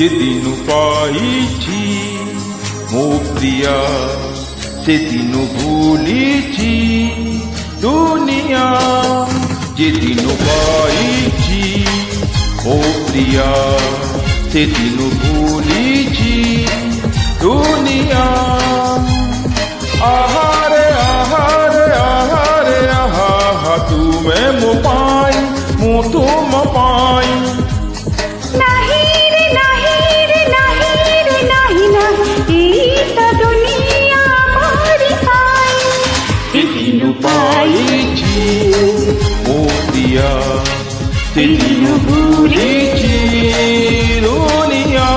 যেদিন পাইছি ମୋ ପ୍ରିୟା ସେଦିନ ଭୁଲିଛି ଦୁନିଆ যেদিন পাইছি ମୋ ପ୍ରିୟା সেদিন ভুলিছি দুনিয়া আহারে আহারে আহারে আহা তুমি ମୋ ପାଇଁ ମୁଁ ତୁମ ପାଇଁ পাইছি ମୋ ପ୍ରିୟା ସେଦିନ ଭୁଲିଛି ଦୁନିଆ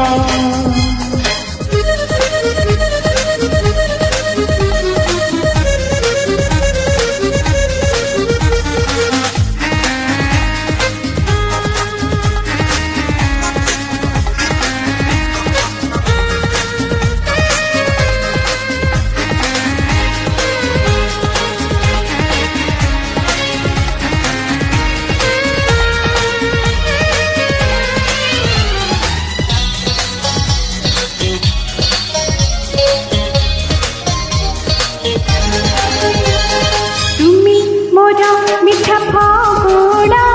মিঠা ফাগুনা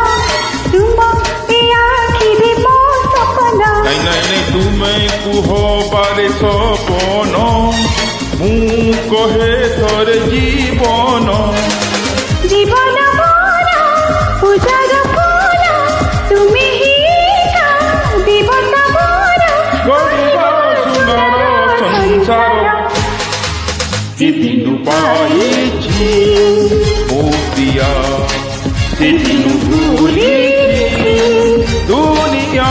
তুম এ আখিরে মো সপনা নাই নাই নাই তুমি কুহ বারে সপন মু কহে তোর জীবন জীবন মোর পূজার ফুল তুমি হিতা দেবতা মোর গরিবা সুন্দর সংসার যেদিন পাইছি ମୋ ପ୍ରିୟା ସେଦିନ ଭୁଲିଛି ଦୁନିଆ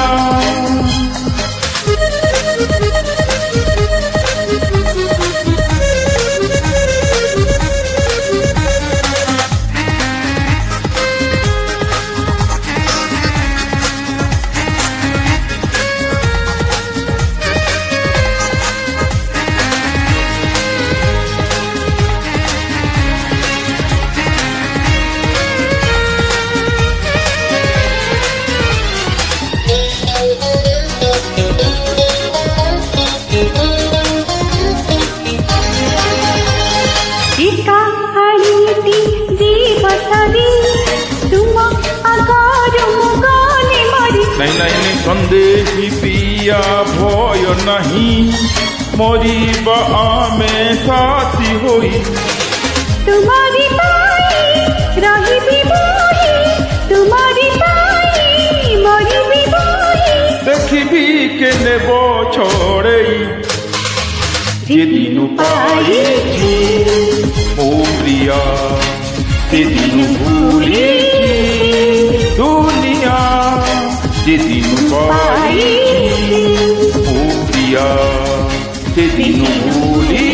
নাই নাই নাই সন্দেহী পিয়া ভয় নাহি মরিবা আমি সাথী হই তোমারি পাই রহিবি বহি তোমারি পাই মরিবি বহি দেখিবি কে নেব ছড়েই যেদিন পাইছি ମୋ ପ୍ରିୟା সেদিন ভুলিছি দুনিয়া যেদিন পাইছি ମୋ প্রিয়া সেদিন ভুলিছি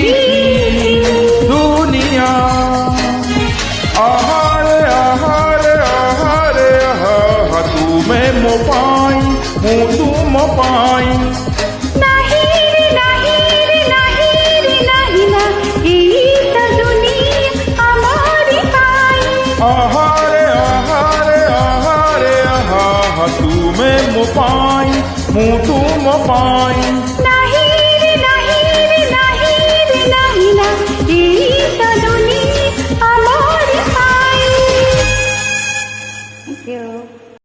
দুনিয়া আহারে আহারে আহারে আহা তুমি ମୋ ପାଇଁ ମୁଁ ତୁମ ପାଇଁ আহারে আহারে আহারে আহা তুমি ମୋ ପାଇଁ ମୁଁ ତୁମ ପାଇଁ